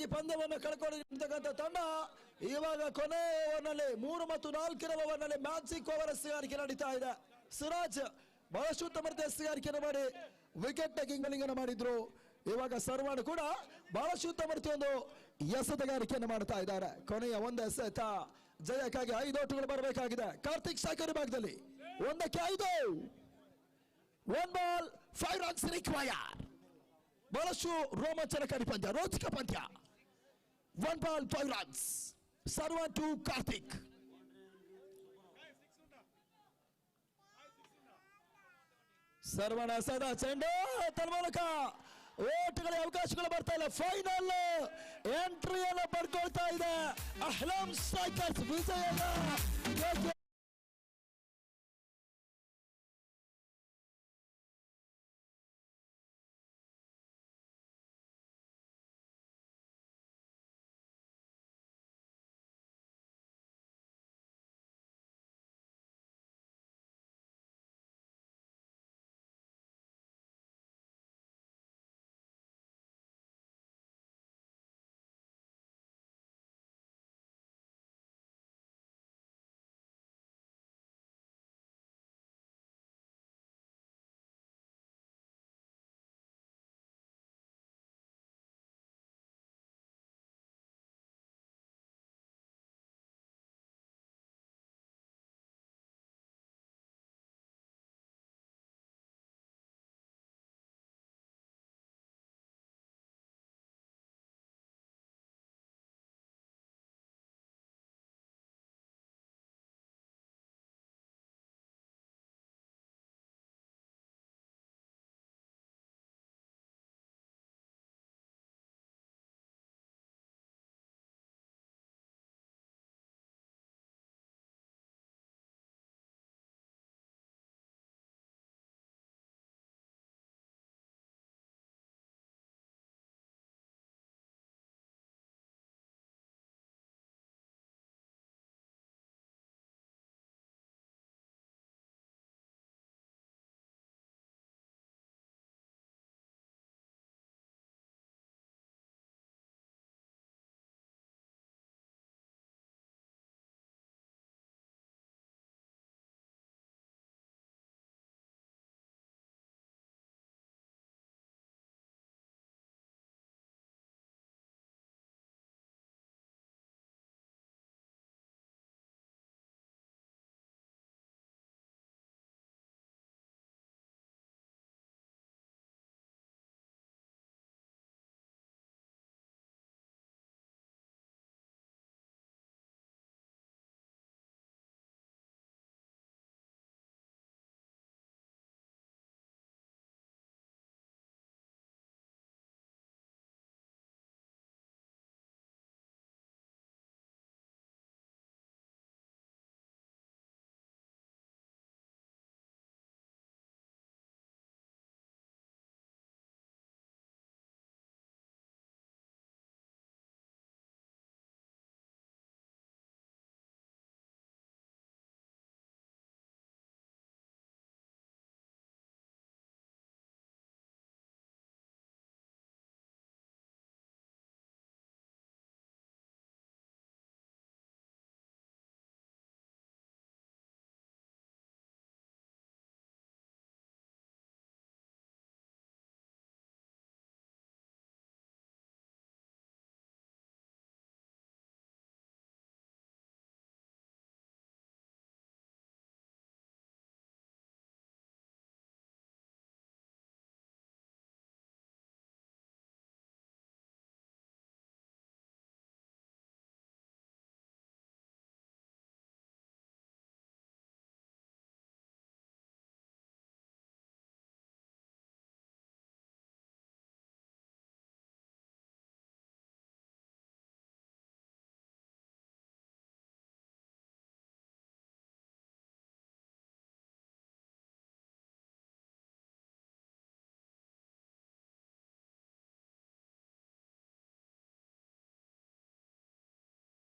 ಹೀಗಾಗಿ ಪಂದ್ಯವನ್ನು ಕಳ್ಕೊಂಡಿರ್ತಕ್ಕಂಥ ತಂಡ ಇವಾಗ ಕೊನೆ ಓವರ್ನಲ್ಲಿ 3 ಮತ್ತು 4ನೇ ಓವರ್ನಲ್ಲಿ ಮ್ಯಾಜಿಕ್ ಓವರ್ ಎಸೆಗಾರಿಕೆ ನಡೀತಾ ಇದೆ. ಸಿರಾಜ್ ಬಹಳಷ್ಟು ಉತ್ತಮ ಎಸೆಗಾರಿಕೆಯನ್ನು ಮಾಡಿ ವಿಕೆಟ್ ಟೇಕಿಂಗ್ ಬೌಲಿಂಗ್ ಅನ್ನು ಮಾಡಿದ್ರು. ಇವಾಗ ಸರ್ವಣ್ ಕೂಡ ಬಹಳಷ್ಟು ಉತ್ತಮ ಒಂದು ಎಸೆಗಾರಿಕೆಯನ್ನು ಮಾಡ್ತಾ ಇದ್ದಾರೆ. ಕೊನೆಯ ಒಂದು ಎಸೆತ ಜಯಕ್ಕಾಗಿ 5 ಔಟ್ಗಳು ಬರಬೇಕಾಗಿದೆ. ಕಾರ್ತಿಕ್ ಸಾಕರಿ ಭಾಗದಲ್ಲಿ 1ಕ್ಕೆ 5, 1 ಬಾಲ್ 5 ರನ್ಸ್ ರಿಕ್ವೈರ್. ಬಹಳಷ್ಟು ರೋಮಾಂಚನಕಾರಿ ಪಂದ್ಯ, ರೋಚಕ ಪಂದ್ಯ. 1 ball 5 runs. ಸರ್ವಣ್ to Karthik. Saravana ಸದಾ ಚೆಂಡು ತನ್ಮೂಲಕ ಓಟ್ಗಳ ಅವಕಾಶಗಳು ಬರ್ತಾ ಇಲ್ಲ. ಫೈನಲ್ ಎಂಟ್ರಿಯನ್ನು ಪಡ್ಕೊಳ್ತಾ ಇದೆ ಅಹ್ಲಾಂ strikers ವಿಜಯನ.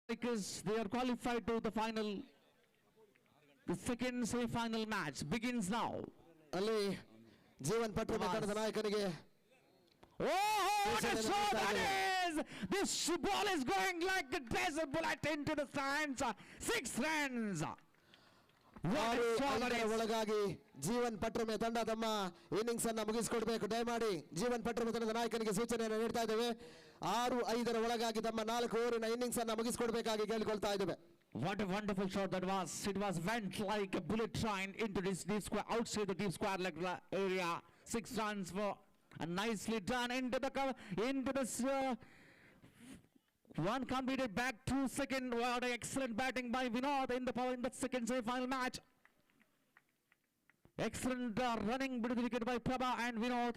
Because they are qualified to the final. The second semi-final match begins now. Ali, Jeevan Patru Nayanakaniಗೆ Oh, what a shot that is! is. This ball is going like a desert bullet into the stands. 6 runs. What a shot that is. ಒಳಗಾಗಿ ಜೀವನ್ ಪಟ್ರಮೆ ತಂಡ ತಮ್ಮ innings ಅನ್ನು ಮುಗಿಸಿಕೊಡಬೇಕು. ದಯಮಾಡಿ ಜೀವನ್ ಪಟ್ರಮೆ ತಂಡದ ನಾಯಕನಿಗೆ ಸೂಚನೆಯನ್ನು ನೀಡ್ತಾ ಇದ್ದೇವೆ. 6-5 ಒಳಗಾಗಿ ತಮ್ಮ 4 ಓವರಿನ ಇನ್ನಿಂಗ್ಸ್ ಅನ್ನು ಮುಗಿಸಿಕೊಡಬೇಕಾಗಿ ಕೇಳಿಕೊಳ್ತಾ ಇದ್ದೇವೆ. What a wonderful shot that was. It was went like a bullet train into this deep square, outside the deep square leg area. 6 runs for a nicely done into the cover, into this one completed back 2 second. What an excellent batting by Vinod in the second semi-final match. Excellent running between the wicket by Prabha and Vinod.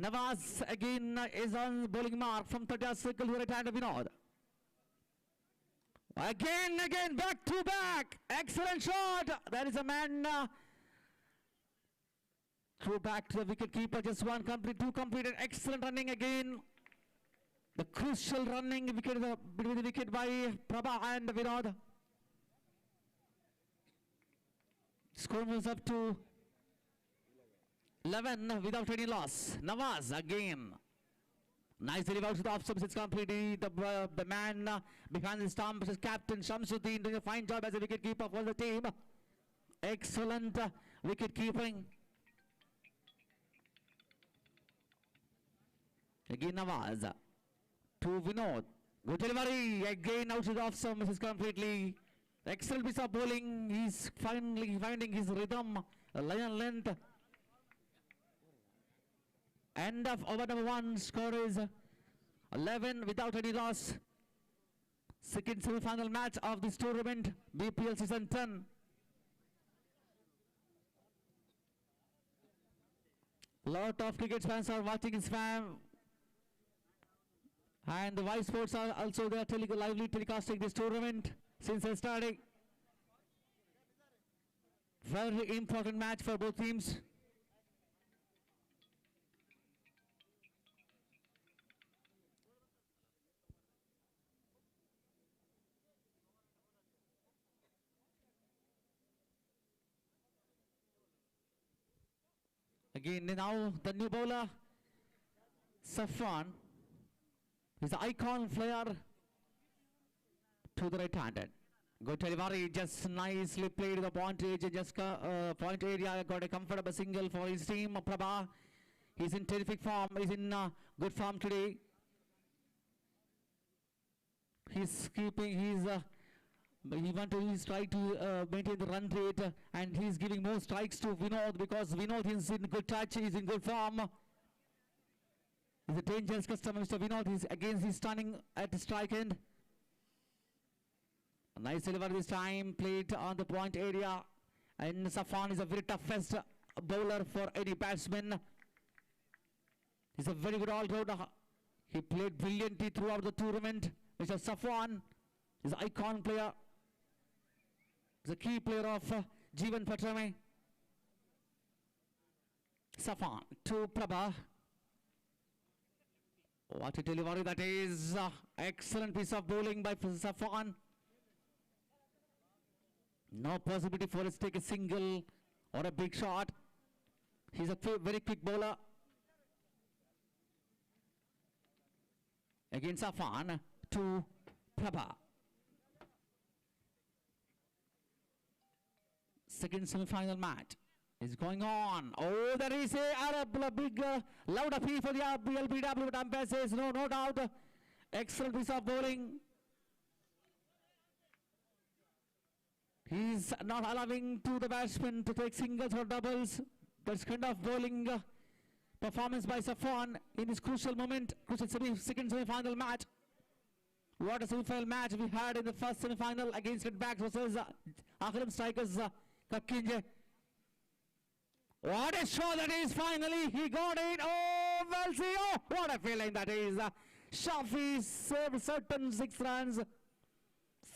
Nawaz again is on bowling mark from 30 circle. Here at hand of Vinod. Again, back to back. Excellent shot. There is a man through back to the wicket keeper. Just one complete, 2 completed. Excellent running again. The crucial running wicket between the wicket by Prabha and Vinod. Score moves up to 11 without any loss. Nawaz again. Nicely out to the off stumps. It's completed. The man behind the stump is Captain Shamsuddin doing a fine job as a wicket keeper for the team. Excellent wicket keeping. Again Nawaz to Vinod. Good delivery. Again out to the off stump. This is completely excellent piece of bowling. He's finally finding his rhythm. Lion length. End of over number 1. Score is 11 without any loss. Second semi-final match of this tournament, BPL season 10. Lot of cricket fans are watching this fan, and the Y Sports are also there lively telecasting this tournament since they started. Very important match for both teams. Again now the new bowler Safwan is the icon player to the right-handed. Good delivery, just nicely played the point edge, just point area, got a comfortable single for his team. Prabha, he's in terrific form, he's in good form today. He's keeping his he's trying to maintain the run rate, and he's giving more strikes to Vinod because Vinod is in good touch, he's in good form. He's a dangerous customer, Mr. Vinod. He's standing at the strike end. A nice delivery this time, played on the point area, and Safwan is a very toughest bowler for any batsman. He's a very good all-rounder. He played brilliantly throughout the tournament. Mr. Safwan is an icon player. He's a key player of Jeevan Patrame. Safwan to Prabha. What a delivery that is. Excellent piece of bowling by Safwan. No possibility for us to take a single or a big shot. He's a very quick bowler. Again Safwan to Prabha. Second semi-final match is going on. Oh, there is a big loud appeal for the LBW, but umpire says no doubt. Excellent piece of bowling. He's not allowing to the batsman to take singles or doubles. That's kind of bowling performance by Safwan in this crucial moment, second semi-final match. What a semi-final match we had in the first semi-final against Red Backs versus Akram Strikers Kakkinje. What a shot that is, finally he got it. Oh, well, see, oh, what a feeling that is. Shafi saved certain 6 runs,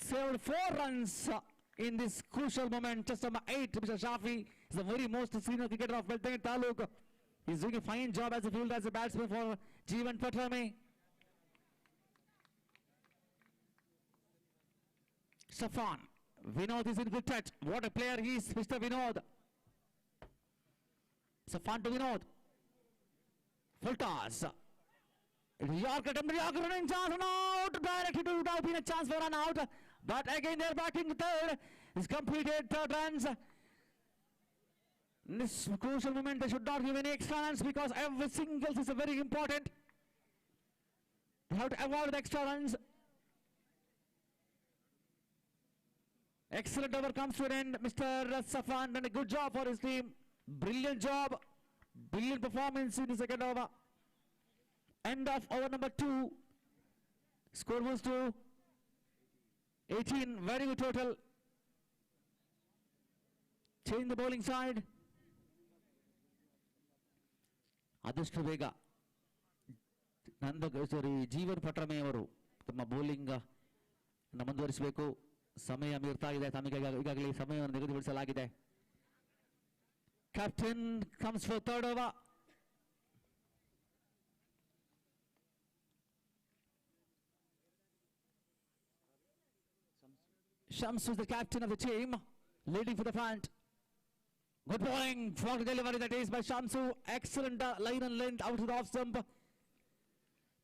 saved 4 runs in this crucial moment. Just number 8, Mr. Shafi is the very most senior cricketer of Beltane Taluk. He's doing a fine job as a fielder, as a batsman for Jeevan Patrame. Safwan, Vinod is in good touch. What a player he is, Mr. Vinod. Safwan to Vinod. Full toss. York attempt, York running chance and out. Directly to would have been a chance for run out. But again they're backing third. It's completed third runs. In this crucial moment they should not give any extra runs because every singles is a very important. They have to avoid the extra runs. Excellent over comes to an end. Mr. Safan done a good job for his team. Brilliant job. Brilliant performance in the second over. End of over number 2. Score was to 18. Very good total. Change the bowling side. ಆದಷ್ಟು ಬೇಗ ಜೀವನ್ ಪಟ್ರಮೆ ಅವರು ತಮ್ಮ bowling ಮುಂದುವರಿಸಬೇಕು. ಸಮಯ ಮೀರ್ತಾ ಇದೆ. ತಮಗೆ ಈಗಾಗಲೇ ಸಮಯವನ್ನು ನಿಗದಿಪಡಿಸಲಾಗಿದೆ. Captain comes for third over. Shams is the captain of the team, leading for the front. Good bowling for the delivery that is by Shamsu. Excellent line and length out to the off stump.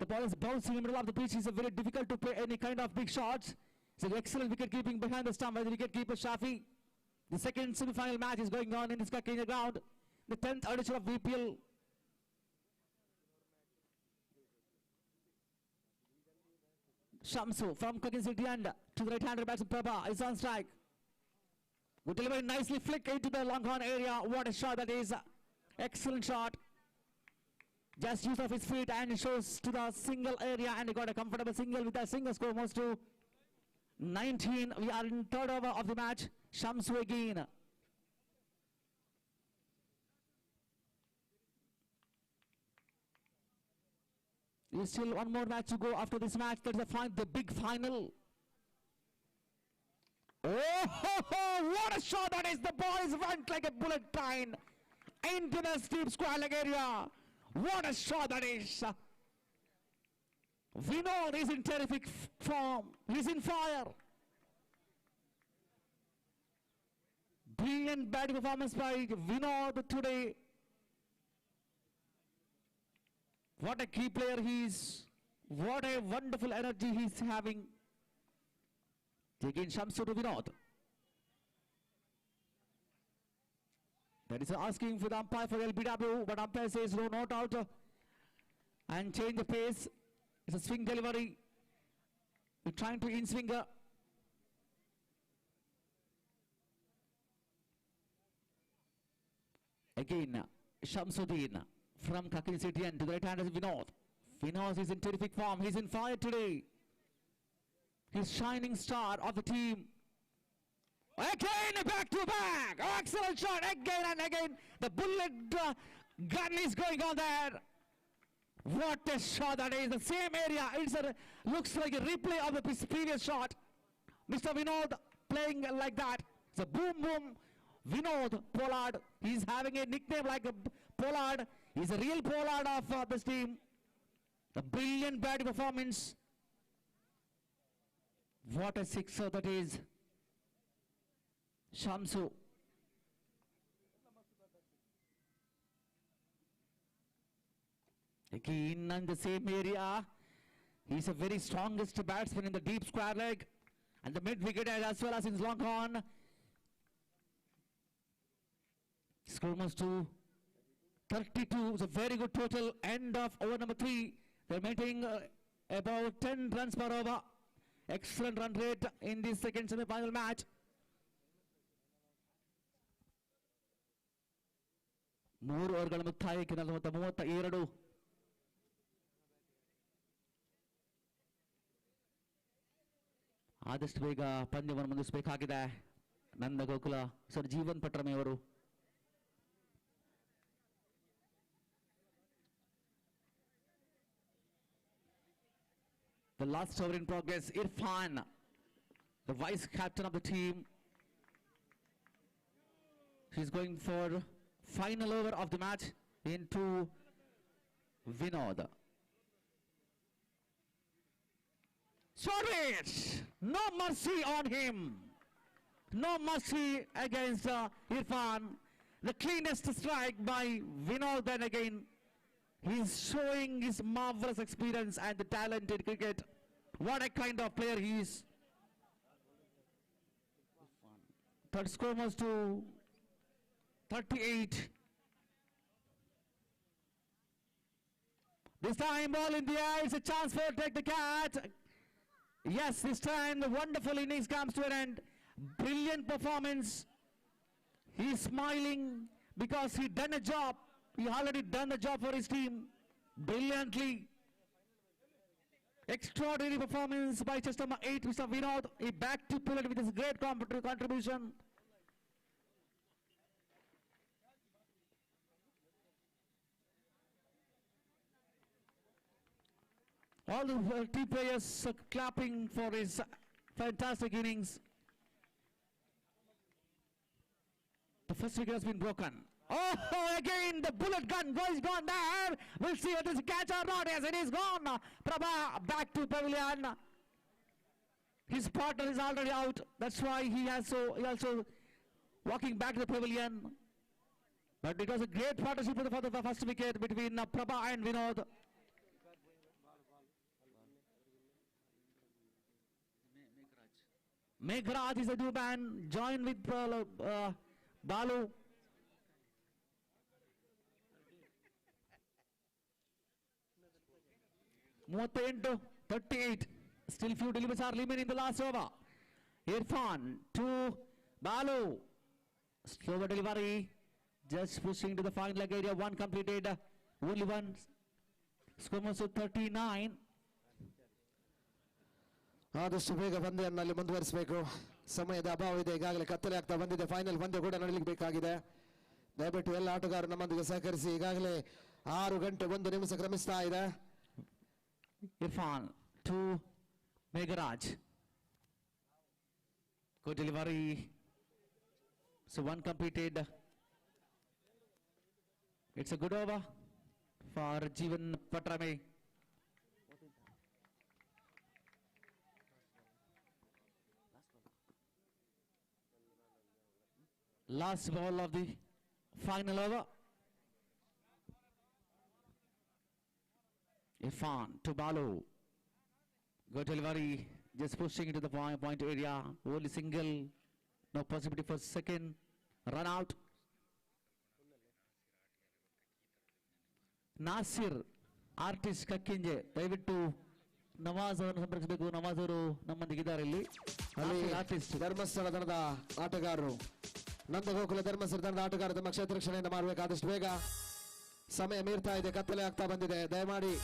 The ball is bouncing in the middle of the pitch. It's very difficult to play any kind of big shots. It's an excellent wicket keeping behind the stump by the wicket keeper Shafi. The second semi-final match is going on in this Kenya ground. The 10th edition of VPL. Shamsu from Cooking City and to the right-hander batsman Prabha is on strike. Good delivery, nicely flick into the long on area. What a shot that is. Excellent shot. Just use of his feet and shows to the single area and he got a comfortable single with a single score moves to 19. We are in third over of the match. Shamsu again. There's still one more match to go after this match. That's the big final. Oh, what a shot that is. The ball is run like a bullet train into the steep square leg area. What a shot that is. Vinod is in terrific form. He's in fire. Brilliant batting performance by Vinod today. What a key player he is. What a wonderful energy he's having. Again Shamsu to Vinod. That is asking for the umpire for LBW, but umpire says no, not out. And change the pace. It's a swing delivery. We're trying to in-swinger. Again, Shamsuddin from Kakin City and to the right hand is Vinod. Vinod is in terrific form. He's in fire today. He's shining star of the team. Again, back to back. Oh, excellent shot again and again. The bullet gun is going on there. What a shot that is. The same area. It looks like a replay of the previous shot. Mr. Vinod playing like that. It's a boom boom. Vinod Pollard. He's having a nickname like a Pollard. He's a real Pollard of this team. A brilliant batting performance. What a sixer that is. Shamsu. Again in the same area. He's a very strongest batsman in the deep square leg and the mid wicket as well as in his long on. Score moves to 32. It's a very good total. End of over number 3. They're maintaining about 10 runs per over. Excellent run rate in this second semi-final match. ಮೂರು ಓವರ್ಗಳ ಮುಕ್ತಾಯಕ್ಕೆ 32. ಆದಷ್ಟು ಬೇಗ ಪಂದ್ಯವನ್ನು ಮುಂದಿಸಬೇಕಾಗಿದೆ ನಂದ Gokula sir Jeevan Patrame ಅವರು. The last over in progress, Irfan, the vice captain of the team. He's going for final over of the match into Vinod. Short, no mercy on him. No mercy against Irfan. The cleanest strike by Vinod then again. He's showing his marvelous experience and the talent in cricket. What a kind of player he is. Third score was to 38. This time ball in the air. It's a chance for take the cat. Yes, this time the wonderful innings comes to an end. Brilliant performance. He's smiling because he done a job. He already done the job for his team brilliantly. Extraordinary performance by chest number 8, Mr. Vinod. He back to pull it with his great contribution. All the team players clapping for his fantastic innings. The first wicket has been broken. Oh, again the bullet gun goes gone there. We'll see whether it's a catch or not. Yes, it is gone. Prabha back to pavilion. His partner is already out. That's why he also walking back to the pavilion. But it was a great partnership for the first wicket between Prabha and Vinod. Meghraj is a new man, joined with Balu. Into 38. Still few deliveries are remaining in the last over. Irfan to Balu. Slower delivery. Just pushing to the final leg area. One completed. Only one. Score was 39. ಆದಷ್ಟು ಬೇಗ ಪಂದ್ಯವನ್ನು ಮುಂದುವರಿಸಬೇಕು. ಸಮಯದ ಅಭಾವ ಇದೆ. ಈಗಾಗಲೇ ಕತ್ತಲೆ ಆಗ್ತಾ ಬಂದಿದೆ. ಫೈನಲ್ ಪಂದ್ಯ ಕೂಡ ನಡೆಯಬೇಕಾಗಿದೆ. ದಯವಿಟ್ಟು ಎಲ್ಲ ಆಟಗಾರರು ನಮ್ಮೊಂದಿಗೆ ಸಹಕರಿಸಿ. ಈಗಾಗಲೇ 6 ಗಂಟೆ 1 ನಿಮಿಷ ಕ್ರಮಿಸ್ತಾ ಇದೆ. Irfan to Meghraj. Good delivery. So one completed. It's a good over for Jeevan Patrame. Last ball of the final over. Irfan to Balu. Good delivery. Just pushing into the point area. Only single. No possibility for second. Run out. Nasir. Artist Kakkinje. ದಯವಿಟ್ಟು ನವಾಜ್ ಅವರನ್ನು ಸಂಪರ್ಕಿಸಬೇಕು. ನವಾಜ್ ಅವರು ನಮ್ಮೊಂದಿಗಿದ್ದಾರೆ ಇಲ್ಲಿ. ಅಲ್ಲಿ ಧರ್ಮಸ್ಥಳ ತಂಡದ ಆಟಗಾರರು ನಂದಗೋಕುಲ ಧರ್ಮಸ್ಥಳ ತಂಡದ ಆಟಗಾರರು ತಮ್ಮ ಕ್ಷೇತ್ರ ರಕ್ಷಣೆಯನ್ನು ಮಾಡಬೇಕಾದಷ್ಟು ಬೇಗ. ಸಮಯ ಮೀರ್ತಾ ಇದೆ. ಕತ್ತಲೆ ಆಗ್ತಾ ಬಂದಿದೆ. ದಯಮಾಡಿ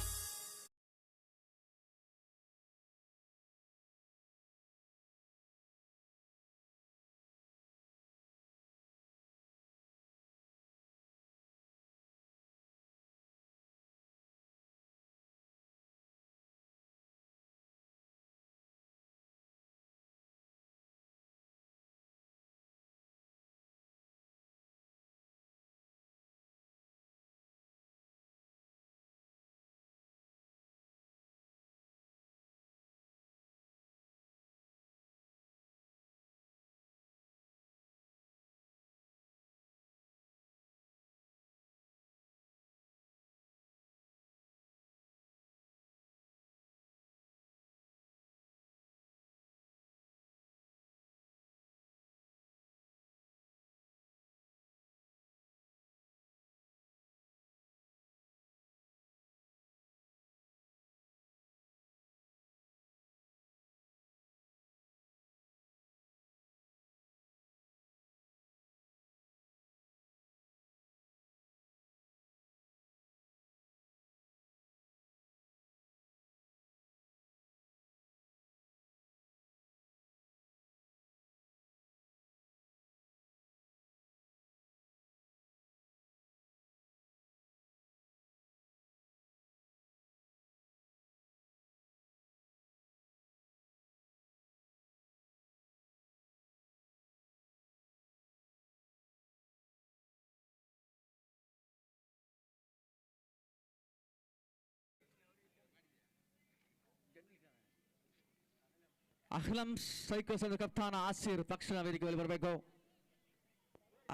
Ahlam Strikers ತಂಡದ ಕಪ್ತಾನ ಆಶೀರ್ ತಕ್ಷಣ ವೇದಿಕೆಯಲ್ಲಿ ಬರಬೇಕು.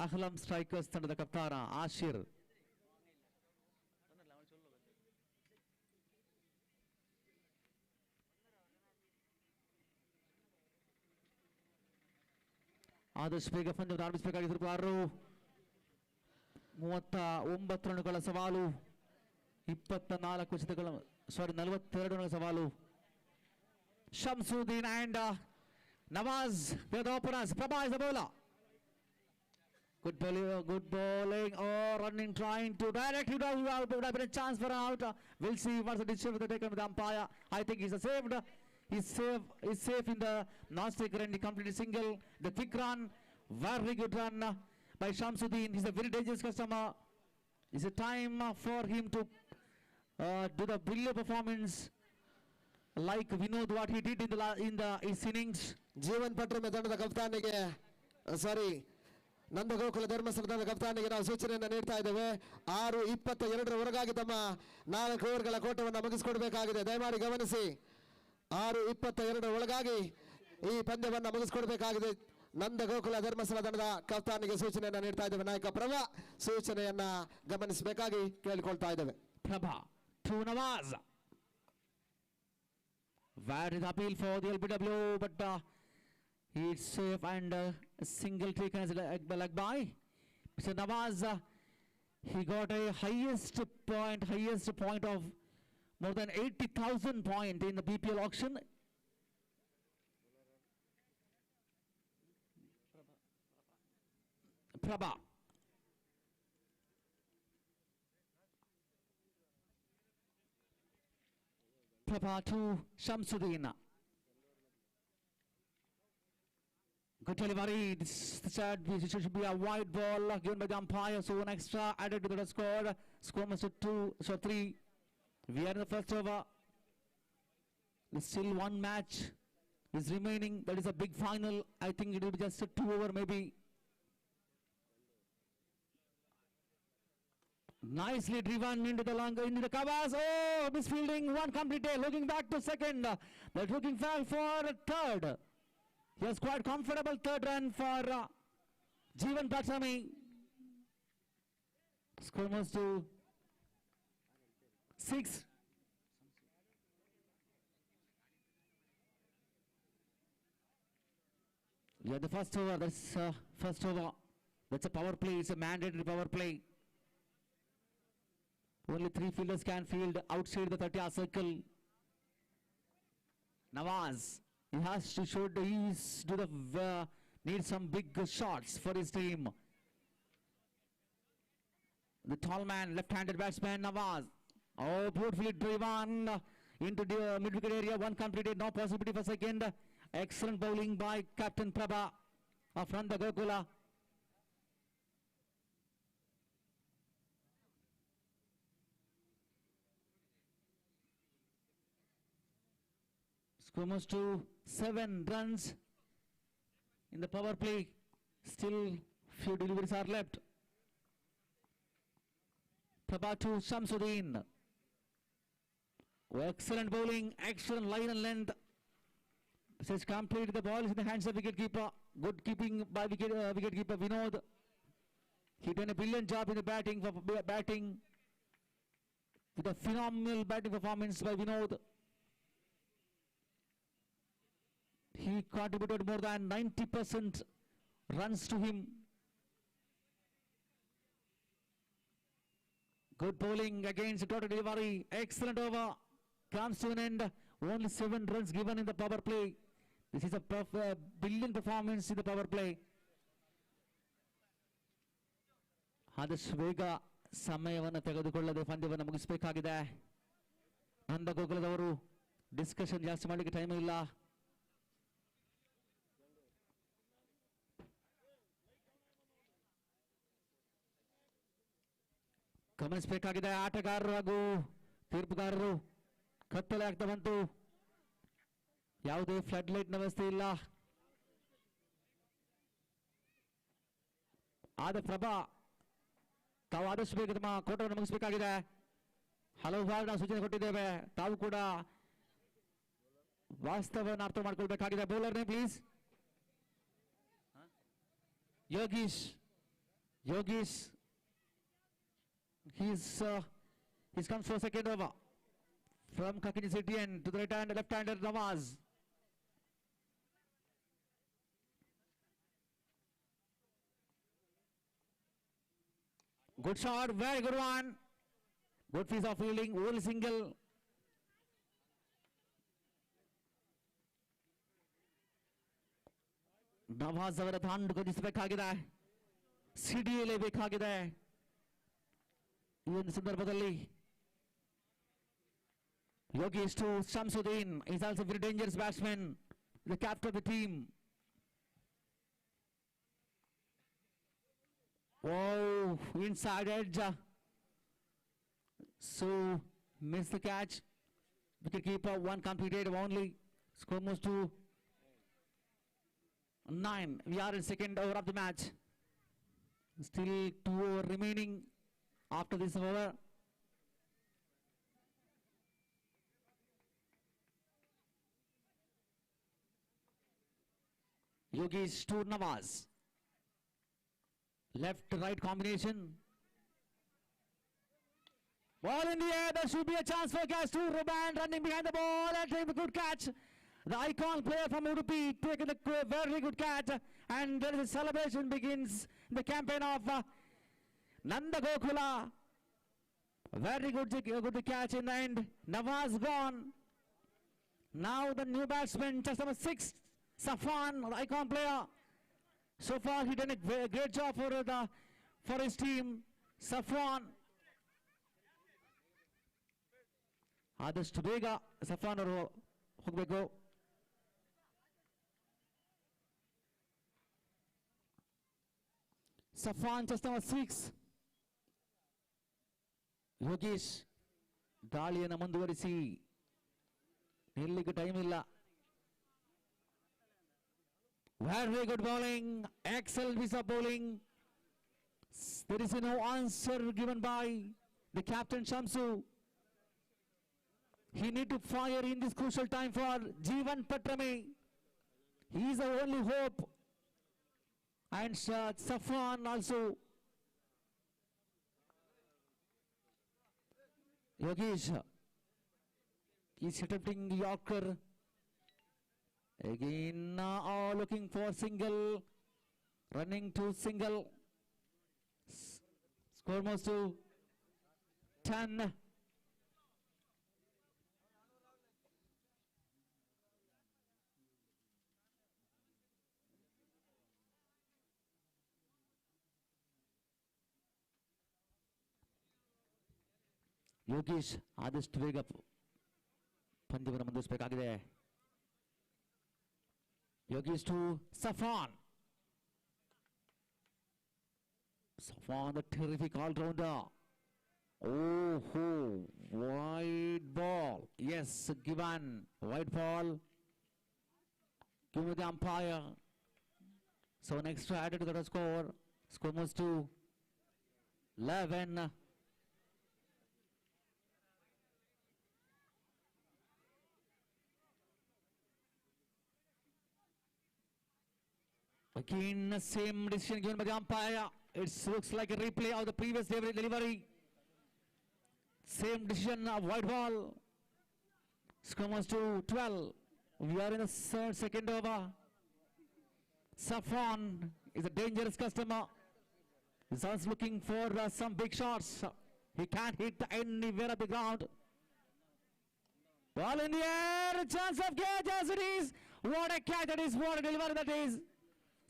Ahlam Strikers ತಂಡದ ಕಪ್ತಾನ ಆಶೀರ್. ಆದಷ್ಟು ಬೇಗ ಪಂದ್ಯವನ್ನು ಆರಂಭಿಸಬೇಕಾಗಿದ್ದರು. 39 ರನ್ನುಗಳ ಸವಾಲು, 42 ರನ್ನುಗಳ ಸವಾಲು. Shamsuddin and Nawaz with openers. Prabha is the bowler. Good bowling. Oh, running, trying to direct. Would have been a chance for out. We'll see what's the decision with the taken with the umpire. I think he's saved. He's safe in the non-stick run. He completed single. The quick run. Very good run by Shamsuddin. He's a very dangerous customer. It's a time for him to do the brilliant performance like Vinod what he did in his innings. Jeevan Patrame ತಂಡದ ಕಪ್ತಾನಿಗೆ ನಂದಗೋಕುಲ ಧರ್ಮಸ್ಥಳದ ಕಪ್ತಾನಿಗೆ ನಾವು ಸೂಚನೆಯನ್ನು ನೀಡ್ತಾ ಇದ್ದೇವೆ. 6:22 ಹೊರಗಾಗಿ ತಮ್ಮ 4 ಓವರ್ಗಳ ಕೋಟವನ್ನು ಮುಗಿಸಿಕೊಡಬೇಕಾಗಿದೆ. ದಯಮಾಡಿ ಗಮನಿಸಿ, 6:22 ಒಳಗಾಗಿ ಈ ಪಂದ್ಯವನ್ನು ಮುಗಿಸಿಕೊಡಬೇಕಾಗಿದೆ. ನಂದಗೋಕುಲ ಧರ್ಮಸ್ಥಳ ತಂಡದ ಕಪ್ತಾನಿಗೆ ಸೂಚನೆಯನ್ನು ನೀಡ್ತಾ ಇದ್ದೇವೆ. ನಾಯಕ ಪ್ರಭಾ ಸೂಚನೆಯನ್ನ ಗಮನಿಸಬೇಕಾಗಿ ಕೇಳಿಕೊಳ್ತಾ ಇದ್ದೇವೆ. Prabha to Nawaz. Where is appeal for the LBW, but it's safe and a single taken as a leg by Mr. Nawaz. He got a highest point of more than 80,000 point in the BPL auction. Prabha. Prabha to Shamsuddin. Good delivery. This should be a wide ball given by the umpire. So an extra added to the score. Score must 3. We are in the first over. There's still one match is remaining. That is a big final. I think it will be just a 2 over maybe. Nicely driven into the covers. Oh, misfielding. One completed. Looking back to second. But looking back for third. Yes, quite comfortable third run for Jeevan Patsami. Score moves to 6. Yeah, the first over. That's first over. That's a power play. It's a mandatory power play. Only 3 fielders can field outside the 30-yard circle. Nawaz, he has to show need some big shots for his team. The tall man, left-handed batsman Nawaz. Oh, beautifully driven into the mid-wicket area. One completed, no possibility for second. Excellent bowling by Captain Prabha of Nandagokula. Score moves to 7 runs in the power play. Still few deliveries are left. Prabha to Shamsuddin. Oh, excellent bowling, excellent line and length. This has completed. The ball is in the hands of wicketkeeper. Good keeping by wicketkeeper Vinod. He done a brilliant job in the batting with a phenomenal batting performance by Vinod. He contributed more than 90% runs to him. Good bowling against total delivery. Excellent over. Comes to an end. Only 7 runs given in the power play. This is a brilliant performance in the power play. ಆದಷ್ಟು ಬೇಗ ಸಮಯವನ್ನು ತೆಗೆದುಕೊಳ್ಳದೆ ಪಂದ್ಯವನ್ನು ಮುಗಿಸಬೇಕಾಗಿದೆ. ನಂದಗೋಕುಲದವರು discussion ಜಾಸ್ತಿ ಮಾಡಲಿಕ್ಕೆ time ಇಲ್ಲ. ಗಮನಿಸಬೇಕಾಗಿದೆ ಆಟಗಾರರು ಹಾಗೂ ತೀರ್ಪುಗಾರರು. ಕತ್ತಲೆ ಆಗ್ತಾ ಬಂತು. ಯಾವುದೇ ಫ್ಲಡ್ ಲೈಟ್ ವ್ಯವಸ್ಥೆ ಇಲ್ಲ. ಆದ ಪ್ರಭಾ ತಾವು ಆದಷ್ಟು ಬೇಗ ತಮ್ಮ ಕೋಟವನ್ನು ಮುಗಿಸಬೇಕಾಗಿದೆ. ಹಲವು ಬಾರಿ ನಾವು ಸೂಚನೆ ಕೊಟ್ಟಿದ್ದೇವೆ. ತಾವು ಕೂಡ ವಾಸ್ತವವನ್ನು ಅರ್ಥ ಮಾಡ್ಕೊಳ್ಬೇಕಾಗಿದೆ. ಬೌಲರ್ ನೇ please. Yogish he's comes for second over from Kakini City and to the right hand, left-hander Nawaz. Good shot, very good one. Good piece of fielding, only single. Nawaz ಅವರ ತಂಡ ಗತಿಸಬೇಕಾಗಿದೆ, ಸಿಡಿಯಲೇಬೇಕಾಗಿದೆ ಈ ಒಂದು ಸಂದರ್ಭದಲ್ಲಿ. Yogesh to Shamsuddin is also a very dangerous batsman, the captain of the team. Oh, inside edge. So, missed the catch. Wicketkeeper, one completed only. Score moves to 9. We are in second over of the match. Still 2 over remaining after this over. Yogesh to Nawaz. Left-right combination. Ball in the air. There should be a chance for catch to Ruban running behind the ball and taking a good catch. The icon player from Udupi taking a very good catch, and there is a celebration begins in the campaign of Nanda Gokula. Very good catch in the end. Nawaz gone. Now the new batsman, just number 6, Safwan, the icon player. So far he done a great job for his team. Safwan. ಆದಷ್ಟು ಬೇಗ ಸಫಾನ್ ಅವರು ಹೋಗಬೇಕು. ಸಫಾನ್ just number 6. Yogesh ದಾಳಿಯನ್ನು ಮುಂದುವರಿಸಿ, ನಿಲ್ಲಿಗೆ time ಇಲ್ಲ. Very good bowling, excellent piece of bowling. There is no answer given by the captain Shamsu. He need to fire in this crucial time for Jeevan Patrame. He is the only hope. And Safwan also. Yogesh is attempting Yorker. Again looking for single. Running to single. Score moves to 10. Yogesh ಆದಷ್ಟು ಬೇಗ ಪಂದ್ಯವನ್ನು ಮುಂದುವರಿಸಬೇಕಾಗಿದೆ. Yogesh to Safwan. Safwan, the terrific all-rounder. Oh, wide ball. Yes, given wide ball. Give me the umpire. So an extra added to the score. Score moves to 11. Again, the same decision given by the umpire. It looks like a replay of the previous delivery. Same decision of white ball. Score moves to 12. We are in the second over. Safwan is a dangerous customer. He's also looking for some big shots. He can't hit anywhere at the ground. Ball in the air. A chance of catch as it is. What a catch that is. What a delivery that is.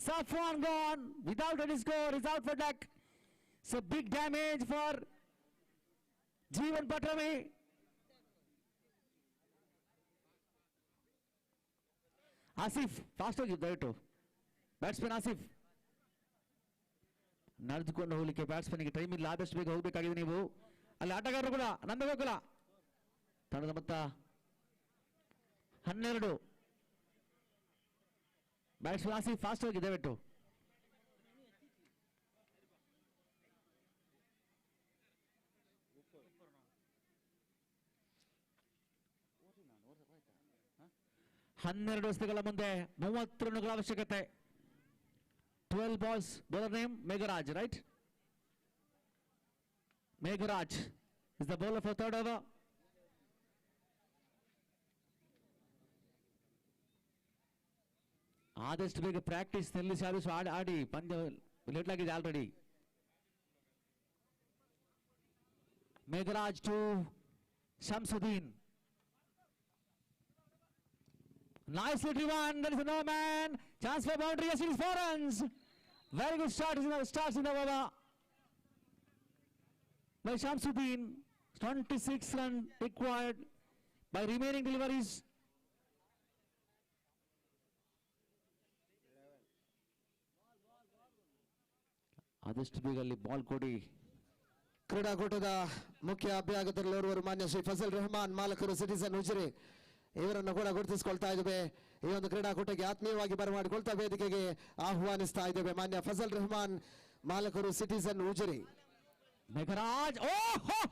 Safwan gone without any score, is out for duck. So big damage for Jeevan Patrame. Asif, faster give that to batsman Asif. ನಡೆದುಕೊಂಡು ಹೋಗಲಿಕ್ಕೆ ಬ್ಯಾಟ್ಸ್ಮನ್ಗೆ time ಇಲ್ಲ, ಆದಷ್ಟು ಬೇಗ ಹೋಗಬೇಕಾಗಿದೆ. ನೀವು ಅಲ್ಲಿ ಆಟಗಾರರು ಕೂಡ ನಂದಗೋಕುಲ ತಂಡದ ಮೊತ್ತ 12. ಬ್ಯಾಟ್ಸ್ಮನ್ ಆಸಿಫ್ ಫಾಸ್ಟ್ ಹೋಗಿ ದಯವಿಟ್ಟು. ಹನ್ನೆರಡು ಎಸೆತಗಳ ಮುಂದೆ 30 ರನ್ನುಗಳ ಅವಶ್ಯಕತೆ. 12 balls. Bowler name Megharaj, right? Megharaj is the bowler for third over. ಆದಷ್ಟು ಬೇಗ ಪ್ರಾಕ್ಟೀಸ್ ನಿಲ್ಲಿಸಿ ಆದಷ್ಟು ಆಡಿ. ಪಂದ್ಯ ಲೇಟ್ ಆಗಿದೆ already. Meghraj to Shamsuddin. Nicely driven. There is a no man. Chance for boundary. Yes, it is 4 runs. Very good starts in the over by Shamsuddin. 26 runs required by remaining deliveries. ಆದಷ್ಟು ಬೇಗ ಅಲ್ಲಿ ball ಕೊಡಿ. ಕ್ರೀಡಾಕೂಟದ ಮುಖ್ಯ ಅಭ್ಯಾಗತರಲ್ಲೋರ್ವರು ಮಾನ್ಯ ಶ್ರೀ ಫಜಲ್ ರೆಹಮಾನ್ ಮಾಲಕರು Citizen Ujire ಇವರನ್ನು ಕೂಡ ಗುರುತಿಸಿಕೊಳ್ತಾ ಇದ್ದೇವೆ. ಈ ಒಂದು ಕ್ರೀಡಾಕೂಟಕ್ಕೆ ಆತ್ಮೀಯವಾಗಿ ಬರಮಾಡಿಕೊಳ್ತಾ ವೇದಿಕೆಗೆ ಆಹ್ವಾನಿಸ್ತಾ ಇದ್ದೇವೆ. ಮಾನ್ಯ ಫಜಲ್ ರೆಹಮಾನ್ ಮಾಲಕರು Citizen Ujire. Meghraj,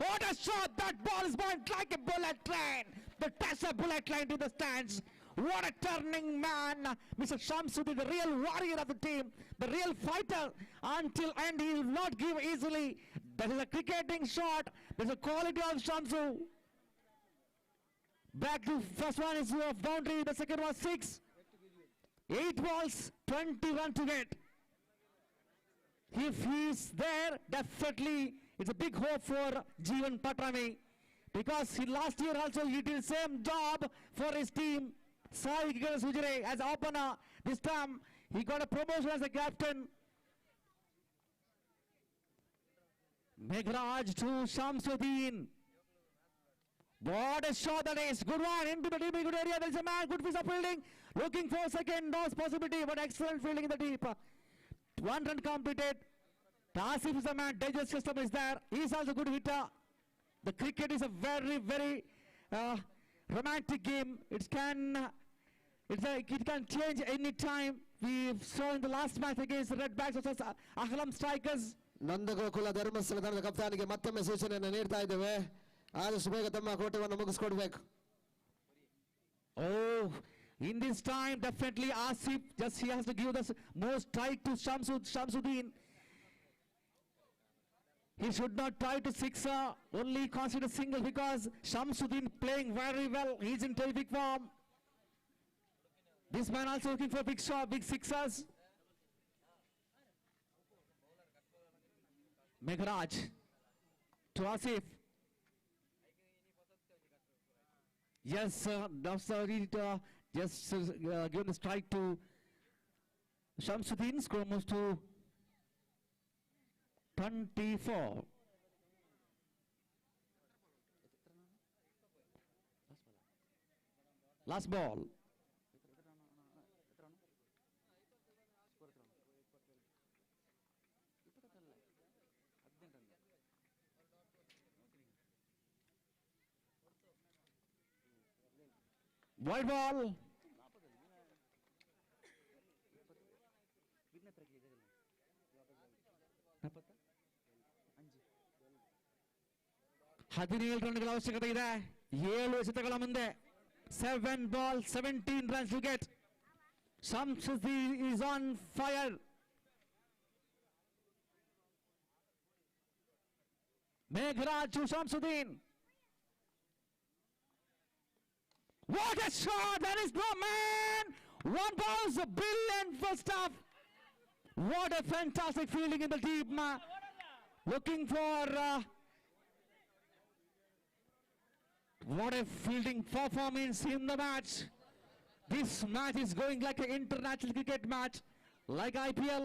what a shot! That ball is going like a bullet train. The Tesla bullet train to the stands. What a turning man, Mr. Shamsuddin, the real warrior of the team, the real fighter. Until end, he will not give easily. That is a cricketing shot. There's a quality of Shamsu. Back to first one is boundary. The second was 6. 8 balls, 20 run to get. If he's there, definitely it's a big hope for Jeevan Patrami, because last year also he did the same job for his team. Sai Sujare as opener. This time he got a promotion as a captain. Meghraj to Shamsuddin. What a shot that is. Good one into the deep, good area. There is a man, good piece of fielding. Looking for second, no possibility, but excellent fielding in the deep. 1 run completed. Asif is the man, Digest system is there. He is also good hitter. The cricket is a very, very romantic game. It can change any time. We saw in the last match against the Redbacks versus Ahlam Strikers. Nandagokula ಧರ್ಮಸ್ಥಳದ ಕಪ್ತಾನಿಗೆ ಮತ್ತೊಮ್ಮೆ ಸೂಚನೆಯನ್ನು ನೀಡ್ತಾ ಇದ್ದೇವೆ. ಆದಷ್ಟು ಬೇಗ ತಮ್ಮ ಕೋಟೆಯನ್ನು ಮುಗಿಸಿಕೊಡ್ಬೇಕು. Oh, in this time, definitely Asif, just he has to give the most strike to Shamsuddin. He should not try to sixer, only consider single, because Shamsuddin playing very well. He's in terrific form. This man also looking for big shot, big sixers. Meghraj to Asif. Yes, just given the strike to Shamsuddin. Score moves to 24. Last ball. Wide ball. ಹದಿನೇಳು ರನ್ಗಳ ಅವಶ್ಯಕತೆ ಇದೆ. 7 ಎಸೆತಗಳ ಮುಂದೆ 7 balls, 17 runs to get. Shamsuddin is on fire. Meghraj to Shamsuddin. What a shot! There is no man. 1 ball is a brilliant first half. What a fantastic fielding in the deep. Looking for what a fielding performance in the match. This match is going like an international cricket match, like IPL.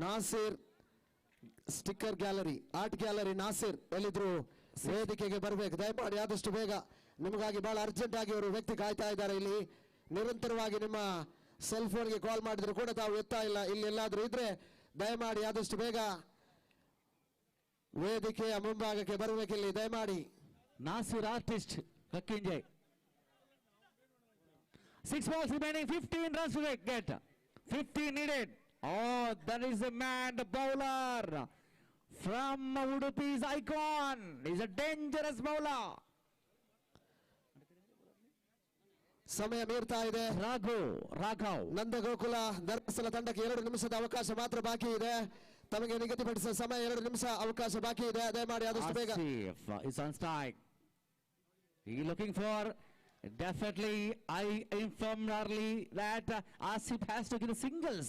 Nasir sticker gallery, art gallery Nasir ಎಲ್ಲಿದ್ರು ವೇದಿಕೆಗೆ ಬರಬೇಕು ದಯಮಾಡಿ ಆದಷ್ಟು ಬೇಗ. ನಿಮಗಾಗಿ ಬಹಳ urgent ಆಗಿ ಅವರು ವ್ಯಕ್ತಿ ಕಾಯ್ತಾ ಇದ್ದಾರೆ. ಇಲ್ಲಿ ನಿರಂತರವಾಗಿ ನಿಮ್ಮ ಸೆಲ್ ಫೋನ್ಗೆ ಕಾಲ್ ಮಾಡಿದ್ರು ಕೂಡ ತಾವು ಎತ್ತಾ ಇಲ್ಲ. ಇಲ್ಲಿ ಎಲ್ಲಾದ್ರೂ ಇದ್ರೆ ದಯಮಾಡಿ ಆದಷ್ಟು ಬೇಗ ವೇದಿಕೆಯ ಮುಂಭಾಗಕ್ಕೆ ಬರಬೇಕಿಲ್ಲಿ ದಯಮಾಡಿ. Nasir artist Kakkinjay. 6 balls remaining, 15 runs to get. 15 needed. Oh, that is the man, the bowler from Udupi's icon. He's a dangerous bowler. ಸಮಯ ಮೀರ್ತಾ ಇದೆ. ರಾಘವ್ ನಂದಗೋಕುಲ ಧರ್ಮಸ್ಥಳ ತಂಡಕ್ಕೆ 2 ನಿಮಿಷದ ಅವಕಾಶ ಮಾತ್ರ ಬಾಕಿ ಇದೆ. ತಮಗೆ ನಿಗದಿಪಡಿಸಿದ ಸಮಯ 2 ನಿಮಿಷ ಅವಕಾಶ ಬಾಕಿ ಇದೆ. ದಯಮಾಡಿ ಆದಷ್ಟು ಬೇಗ. Asif is on strike. He looking for, definitely I informed early that Asif has to give the singles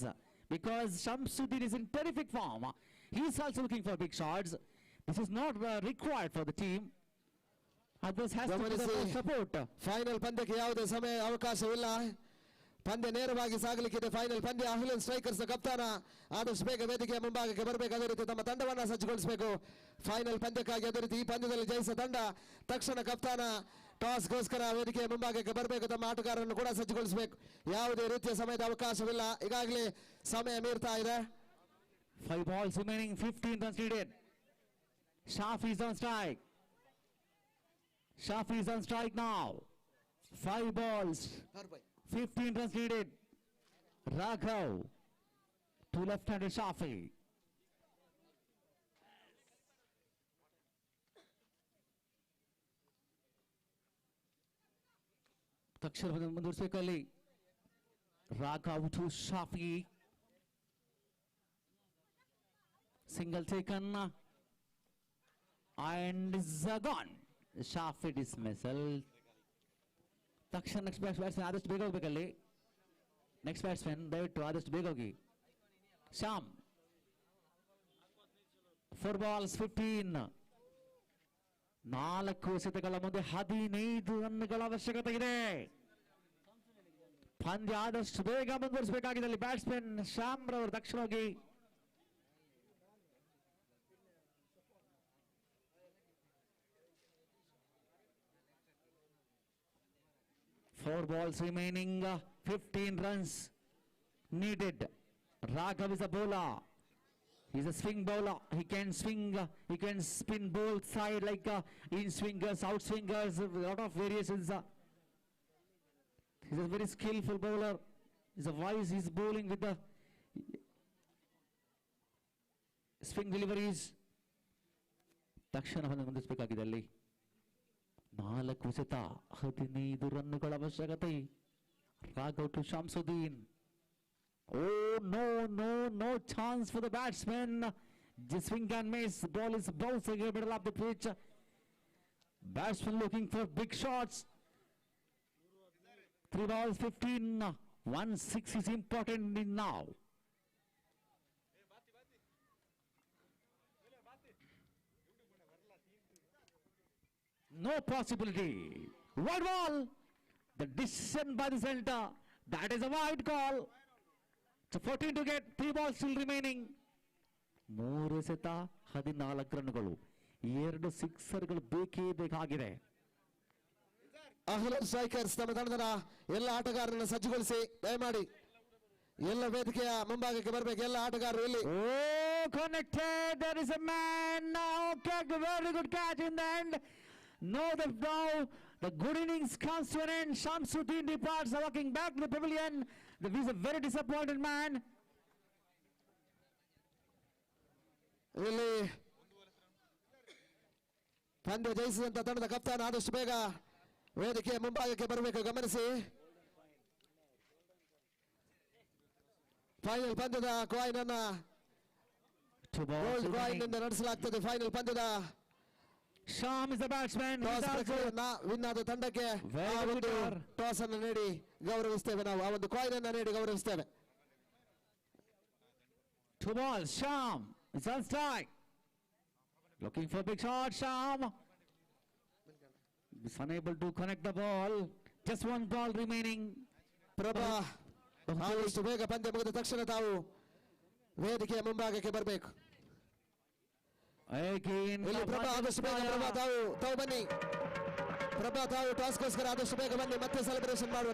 because Shamsuddin is in terrific form. He's also looking for big shots. This is not required for the team. Others has to give ಗಮನಿಸಿ. the support. Final ಪಂದ್ಯಕ್ಕೆ ಯಾವುದೇ ಸಮಯ ಅವಕಾಶವಿಲ್ಲ. ಪಂದ್ಯ ನೇರವಾಗಿ ಸಾಗಲಿಕ್ಕಿದೆ. Final ಪಂದ್ಯ. ಅಹ್ಲನ್ strikers ಕಪ್ತಾನ ಆದಷ್ಟು ಬೇಗ ವೇದಿಕೆಯ ಮುಂಭಾಗಕ್ಕೆ ಬರಬೇಕು. ಅದೇ ರೀತಿ ತಮ್ಮ ತಂಡವನ್ನ ಸಜ್ಜುಗೊಳಿಸಬೇಕು ಫೈನಲ್ ಪಂದ್ಯಕ್ಕಾಗಿ. ಅದೇ ರೀತಿ ಈ ಪಂದ್ಯದಲ್ಲಿ ಜಯಿಸಿದ ತಂಡ ತಕ್ಷಣ ಕಪ್ತಾನ ಟಾಸ್ಗೋಸ್ಕರ ವೇದಿಕೆಯ ಮುಂಭಾಗಕ್ಕೆ ಬರಬೇಕು. ತಮ್ಮ ಆಟಗಾರರನ್ನು ಕೂಡ ಸಜ್ಜುಗೊಳಿಸಬೇಕು. ಯಾವುದೇ ರೀತಿಯ ಸಮಯದ ಅವಕಾಶವಿಲ್ಲ. ಈಗಾಗಲೇ ಸಮಯ ಮೀರ್ತಾ ಇದೆ. 5 balls remaining, 15 runs needed. Shafi is on strike. Shafi is on strike now. 5 balls, 15 runs needed. Raghav to left-handed Shafi. ತಕ್ಷಣ ಮುಂದುವರಿಸಬೇಕಲ್ಲಿ. Raghav to Shafi. Single taken and is gone. Shafi dismissal. ತಕ್ಷಣ ನೆಕ್ಸ್ಟ್ ಬ್ಯಾಟ್ಸ್ಮನ್ ಆದಷ್ಟು ಬೇಗ ಹೋಗ್ಬೇಕಲ್ಲಿ. Next batsman ದಯವಿಟ್ಟು ಆದಷ್ಟು ಬೇಗ ಹೋಗಿ. Shyam 4 balls 15. 4 ಎಸೆತಗಳ ಮುಂದೆ 15 ರನ್ಗಳ ಅವಶ್ಯಕತೆ ಇದೆ. ಪಂದ್ಯ ಆದಷ್ಟು ಬೇಗ ಮುಂದುವರಿಸಬೇಕಾಗಿದೆ ಅಲ್ಲಿ ಬ್ಯಾಟ್ಸ್ಮನ್ ಶ್ಯಾಮ್ ರವರು ತಕ್ಷಣ ಹೋಗಿ. Four balls remaining, 15 runs needed. Raghav is a bowler. He's a swing bowler. He can swing, he can spin both side like in swingers, out swingers, a lot of variations. He's a very skillful bowler. He's a wise, he's bowling with the swing deliveries. ತಕ್ಷಣ ಮುಂದಿಸಬೇಕಾಗಿದೆ ಅಲ್ಲಿ. 4 ಎಸೆತ 15 ರನ್ನುಗಳ ಅವಶ್ಯಕತೆ. Raghav to Shamsuddin. Oh no chance for the batsman. The swing and miss. Ball is bouncing in the middle of the pitch. Batsman looking for big shots. 3 balls 15. 1-6 is important now. No possibility. Wide ball. The decision by the center. That is a wide call. So 14 to get. 3 balls still remaining. 3 ಎಸೆತ 14 ರನ್ನುಗಳು. 2 ಸಿಕ್ಸರ್ಗಳು ಬೇಕೇ ಬೇಕಾಗಿದೆ. ಅಹ್ಲನ್ strikers ತಮ್ಮ ತಂಡದ ಎಲ್ಲ ಆಟಗಾರರನ್ನು ಸಜ್ಜುಗೊಳಿಸಿ ದಯಮಾಡಿ. ಎಲ್ಲ ವೇದಿಕೆಯ ಮುಂಭಾಗಕ್ಕೆ ಬರಬೇಕು ಎಲ್ಲ ಆಟಗಾರರು ಇಲ್ಲಿ. Oh, connected. There is a man. Okay, very good catch in the end. No, now the good innings comes to an end. Shamsuddin departs, walking back to the pavilion. He's a very disappointed man. ಇಲ್ಲಿ ಪಂದ್ಯ ಜಯಿಸಿದಂತ ತಂಡದ ಕಪ್ತಾನ ಆದಷ್ಟು ಬೇಗ ವೇದಿಕೆಯ ಮುಂಭಾಗಕ್ಕೆ ಬರಬೇಕು. ಗಮನಿಸಿ, final ಪಂದ್ಯದ coin ಅನ್ನ ಗೋಲ್ಡ್ ಕಾಯಿನ್ ಇಂದ ನಡೆಸಲಾಗ್ತದೆ. ಫೈನಲ್ ಪಂದ್ಯದ Sham is the batsman. Win ಆದ ತಂಡಕ್ಕೆ ಆ ಒಂದು ಟಾಸ್ ಅನ್ನು ನೀಡಿ ಗೌರವಿಸ್ತೇವೆ. ನಾವು ಆ ಒಂದು ಕಾಯಿನ್ ಅನ್ನು ನೀಡಿ ಗೌರವಿಸ್ತೇವೆ. 2 balls. Sham is on strike. Looking for a big shot. Sham is unable to connect the ball. Just 1 ball remaining. Prabha ಆದಷ್ಟು ಬೇಗ ಪಂದ್ಯ ಮುಗಿದ ತಕ್ಷಣ ತಾವು ವೇದಿಕೆಯ ಮುಂಭಾಗಕ್ಕೆ ಬರಬೇಕು. Again. ಇಲ್ಲಿ ಪ್ರಭಾ ಆದಷ್ಟು ಬೇಗ ಪ್ರಭಾ ತಾವು ಬನ್ನಿ. ಪ್ರಭಾ ತಾವು ಟಾಸ್ಗೋಸ್ಕರ ಆದಷ್ಟು ಬೇಗ ಬನ್ನಿ. ಮತ್ತೆ ಸೆಲೆಬ್ರೇಷನ್ ಮಾಡುವ.